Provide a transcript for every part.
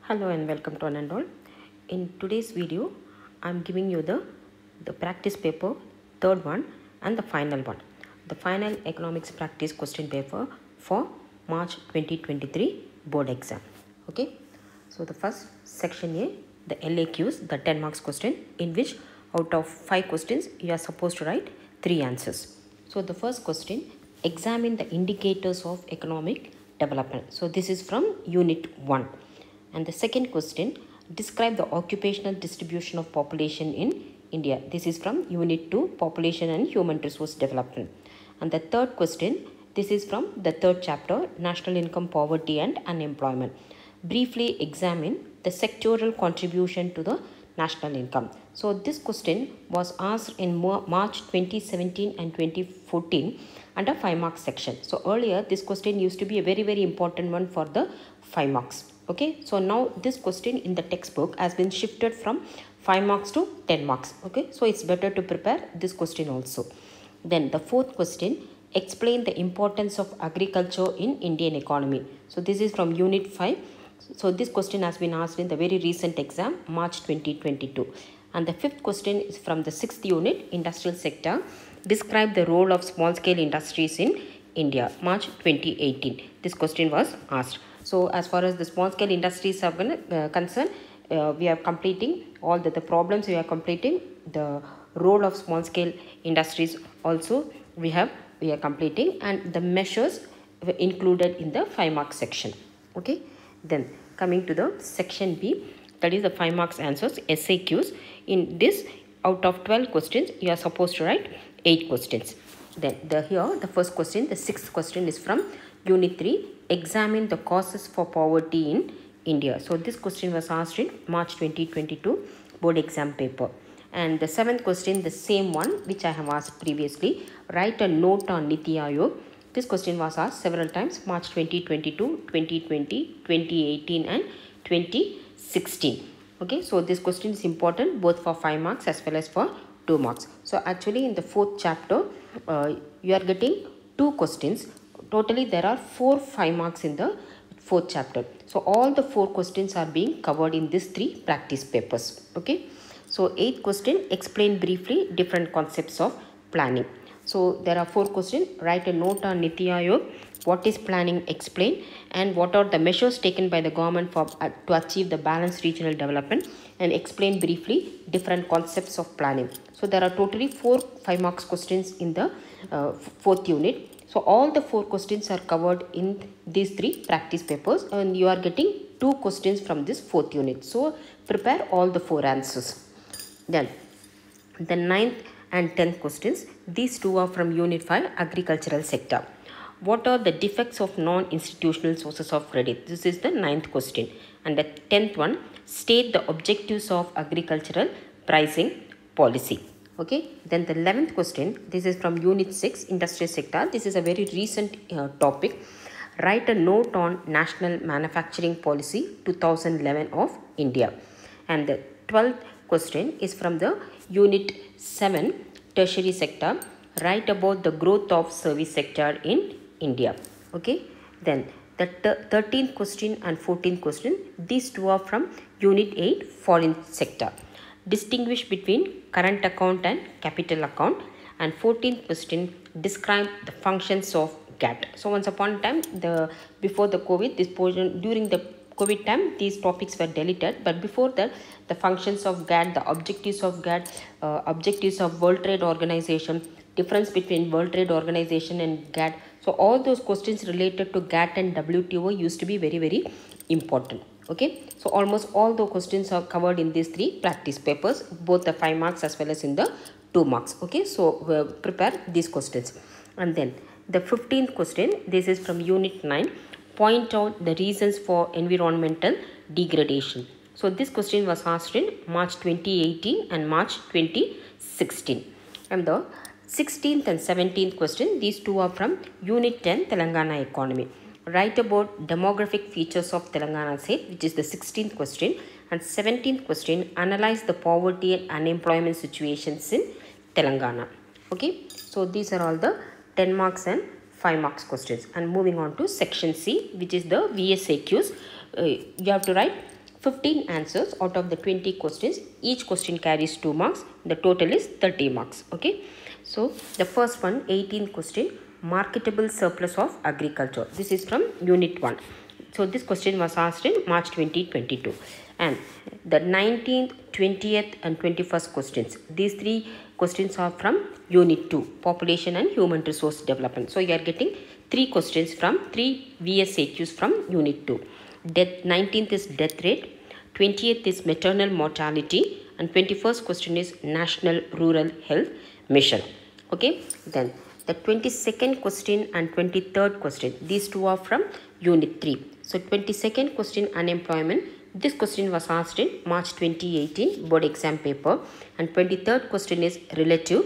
Hello and welcome to one and all. In today's video, I am giving you the practice paper, third one and the final one. The final economics practice question paper for March 2023 board exam. Okay. So the first section A, the LAQs, the 10 marks question, in which out of 5 questions you are supposed to write 3 answers. So the first question, examine the indicators of economic development. So this is from unit 1. And the second question, describe the occupational distribution of population in India. This is from Unit 2, Population and Human Resource Development. And the third question, this is from the third chapter, National Income, Poverty and Unemployment. Briefly examine the sectoral contribution to the national income. So this question was asked in March 2017 and 2014 under 5 marks section. So earlier this question used to be a very important one for the 5 marks. Okay, so now this question in the textbook has been shifted from 5 marks to 10 marks. Okay, so it's better to prepare this question also. Then the fourth question, explain the importance of agriculture in Indian economy. So this is from unit 5. So this question has been asked in the very recent exam, March 2022. And the fifth question is from the 6th unit, industrial sector. Describe the role of small scale industries in India, March 2018. This question was asked. So as far as the small scale industries are concerned, we are completing all the problems, we are completing the role of small scale industries also we are completing, and the measures were included in the 5 marks section. Okay, then coming to the section B, that is the 5 marks answers, SAQs. In this, out of 12 questions, you are supposed to write 8 questions. Then here the first question, the 6th question is from unit 3, examine the causes for poverty in India. So this question was asked in March 2022 board exam paper. And the 7th question, the same one which I have asked previously, write a note on Niti Aayog. This question was asked several times, March 2022, 2020, 2018 and 2016. Okay, so this question is important both for 5 marks as well as for 2 marks. So actually in the 4th chapter, you are getting 2 questions. Totally there are 5 marks in the 4th chapter. So all the 4 questions are being covered in these 3 practice papers. Okay. So 8th question, explain briefly different concepts of planning. So there are 4 questions. Write a note on Niti Aayog. What is planning? Explain. And what are the measures taken by the government for to achieve the balanced regional development, and explain briefly different concepts of planning. So there are totally 5 marks questions in the 4th unit. So all the 4 questions are covered in these 3 practice papers, and you are getting 2 questions from this 4th unit. So prepare all the 4 answers. Then the 9th and 10th questions, these 2 are from unit 5, agricultural sector. What are the defects of non-institutional sources of credit? This is the 9th question. And the 10th one, state the objectives of agricultural pricing policy. Okay, then the 11th question, this is from unit 6, industrial sector. This is a very recent topic. Write a note on national manufacturing policy 2011 of India. And the 12th question is from the unit 7, tertiary sector. Write about the growth of service sector in India. Okay, then the 13th question and 14th question, these 2 are from unit 8, foreign sector. Distinguish between current account and capital account. And 14th question, describe the functions of GATT. So once upon a time, before the COVID, this portion during the COVID time, these topics were deleted. But before that, the functions of GATT, the objectives of GATT, objectives of World Trade Organization, difference between World Trade Organization and GATT. So all those questions related to GATT and WTO used to be very important. Okay, so almost all the questions are covered in these 3 practice papers, both the 5 marks as well as in the 2 marks. Okay, so prepare these questions. And then the 15th question, this is from unit 9, point out the reasons for environmental degradation. So this question was asked in March 2018 and March 2016. And the 16th and 17th question, these 2 are from unit 10, Telangana economy. Write about demographic features of Telangana state, which is the 16th question. And 17th question, analyze the poverty and unemployment situations in Telangana. Okay, so these are all the 10 marks and 5 marks questions. And moving on to section C, which is the VSAQs. You have to write 15 answers out of the 20 questions. Each question carries 2 marks. The total is 30 marks. Okay. So the first one, 18th question, marketable surplus of agriculture. This is from unit 1. So this question was asked in March 2022. And the 19th, 20th and 21st questions. These 3 questions are from unit 2, population and human resource development. So you are getting 3 questions from 3 VSAQs from unit 2. 19th is death rate, 20th is maternal mortality, and 21st question is National Rural Health Mission. Okay, then the 22nd question and 23rd question, these 2 are from unit 3. So 22nd question, unemployment. This question was asked in March 2018 board exam paper, and 23rd question is relative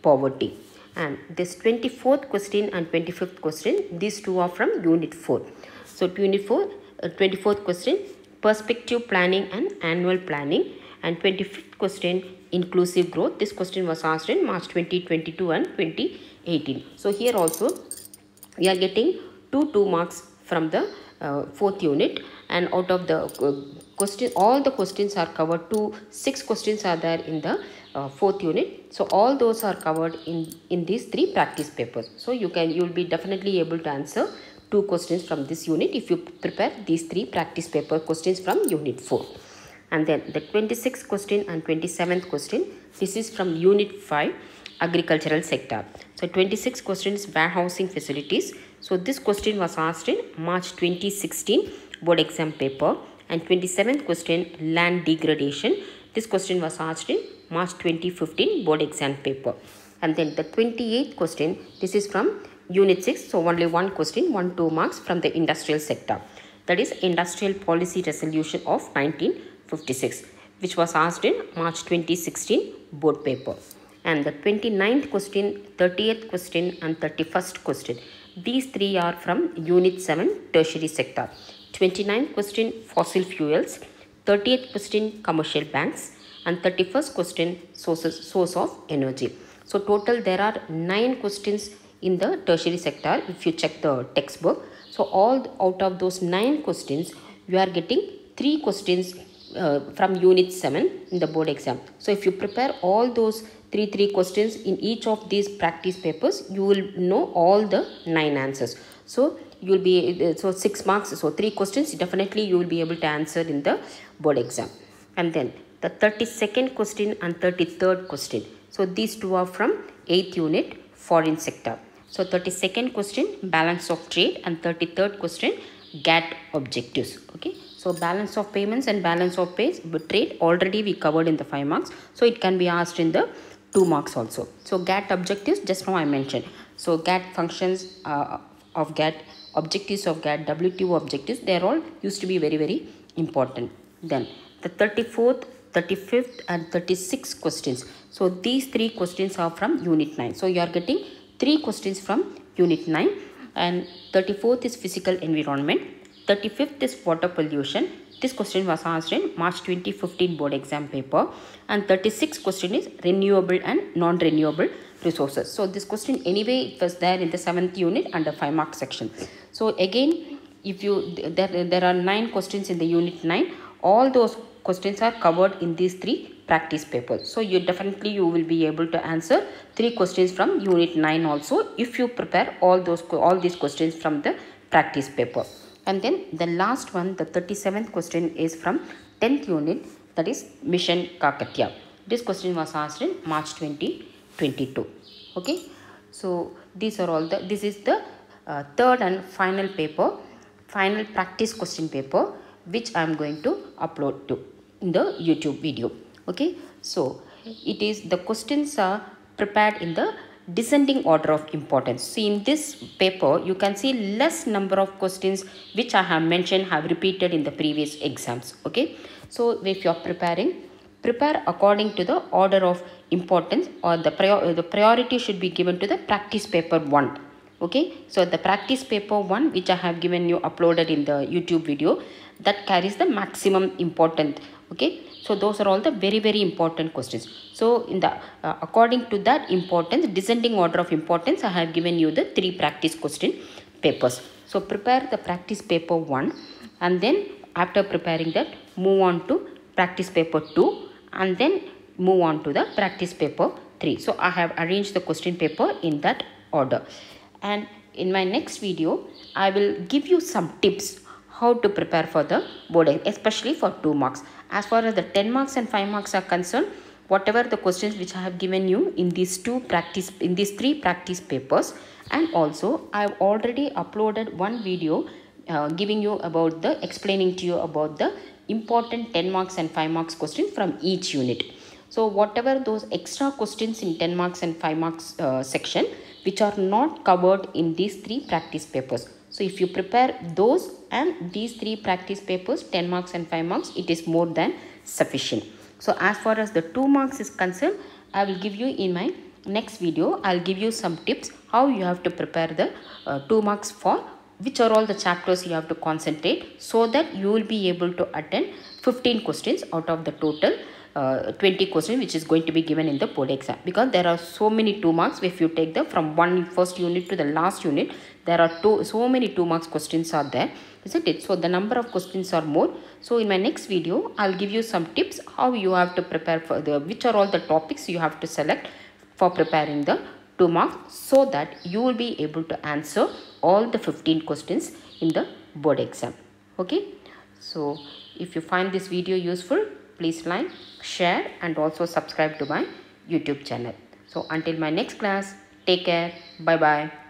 poverty. And this 24th question and 25th question, these 2 are from unit 4. So unit 4, 24th question, perspective planning and annual planning, and 25th question, inclusive growth. This question was asked in March 2022 and 2018. So here also we are getting 2 marks from the 4th unit, and out of the question, all the questions are covered. 6 questions are there in the 4th unit. So all those are covered in these 3 practice papers. So you will be definitely able to answer 2 questions from this unit if you prepare these 3 practice paper questions from unit 4. And then the 26th question and 27th question, this is from unit 5, agricultural sector. So 26th question is warehousing facilities. So this question was asked in March 2016 board exam paper, and 27th question, land degradation. This question was asked in March 2015 board exam paper. And then the 28th question, this is from unit 6. So only 1 question, 2 marks from the industrial sector. That is Industrial Policy Resolution of 1956, which was asked in March 2016 board paper. And the 29th question, 30th question and 31st question, these 3 are from unit 7, tertiary sector. 29th question, fossil fuels, 30th question, commercial banks, and 31st question, source of energy. So total there are 9 questions in the tertiary sector if you check the textbook. So out of those 9 questions, you are getting 3 questions from unit 7 in the board exam. So if you prepare all those 3 questions in each of these practice papers, you will know all the 9 answers. So you will be 6 marks. So 3 questions definitely you will be able to answer in the board exam. And then the 32nd question and 33rd question. So these 2 are from 8th unit, foreign sector. So 32nd question, balance of trade, and 33rd question, GATT objectives. Okay. So balance of payments and balance of trade already we covered in the 5 marks. So it can be asked in the 2 marks also. So GATT objectives, just now I mentioned. So GATT functions of GATT, objectives of GATT, WTO objectives, they are all used to be very, very important. Then the 34th, 35th and 36th questions. So these 3 questions are from unit 9. So you are getting 3 questions from unit 9, and 34th is physical environment, 35th is water pollution. This question was asked in March 2015 board exam paper, and 36th question is renewable and non-renewable resources. So this question anyway it was there in the 7th unit under 5 mark section. So again, if there are 9 questions in the unit 9, all those questions are covered in these 3 practice papers. So you will be able to answer 3 questions from unit 9 also if you prepare all these questions from the practice paper. And then the last one, the 37th question is from 10th unit, that is Mission Kakatiya. This question was asked in March 2022. Okay. So these are all this is the third and final paper, final practice question paper, which I am going to upload to in the YouTube video. Okay. So the questions are prepared in the descending order of importance. See, in this paper you can see less number of questions which I have mentioned have repeated in the previous exams. Okay. So if you are prepare according to the order of importance, or the priority should be given to the practice paper 1. Okay. So the practice paper 1 which I have given you uploaded in the YouTube video, that carries the maximum importance. Okay. So those are all the very, very important questions. So in the according to that importance, descending order of importance, I have given you the 3 practice question papers. So prepare the practice paper 1, and then after preparing that, move on to practice paper 2 and then move on to the practice paper 3. So I have arranged the question paper in that order. And in my next video, I will give you some tips how to prepare for the board, especially for 2 marks. As far as the 10 marks and 5 marks are concerned, whatever the questions which I have given you in these 3 practice papers, and also I have already uploaded one video giving you about the explaining to you about the important 10 marks and 5 marks questions from each unit. So whatever those extra questions in 10 marks and 5 marks section which are not covered in these 3 practice papers. So if you prepare those and these 3 practice papers, 10 marks and 5 marks, it is more than sufficient. So as far as the 2 marks is concerned, I will give you in my next video, I will give you some tips how you have to prepare the 2 marks for which are all the chapters you have to concentrate, so that you will be able to attend 15 questions out of the total 20 questions which is going to be given in the board exam. Because there are so many 2 marks, if you take them from first unit to the last unit, there are so many 2 marks questions are there, isn't it? So the number of questions are more. So in my next video, I'll give you some tips how you have to prepare for which are all the topics you have to select for preparing the 2 marks, so that you will be able to answer all the 15 questions in the board exam. Okay, so if you find this video useful, please like, share and also subscribe to my YouTube channel. So until my next class, take care. Bye bye.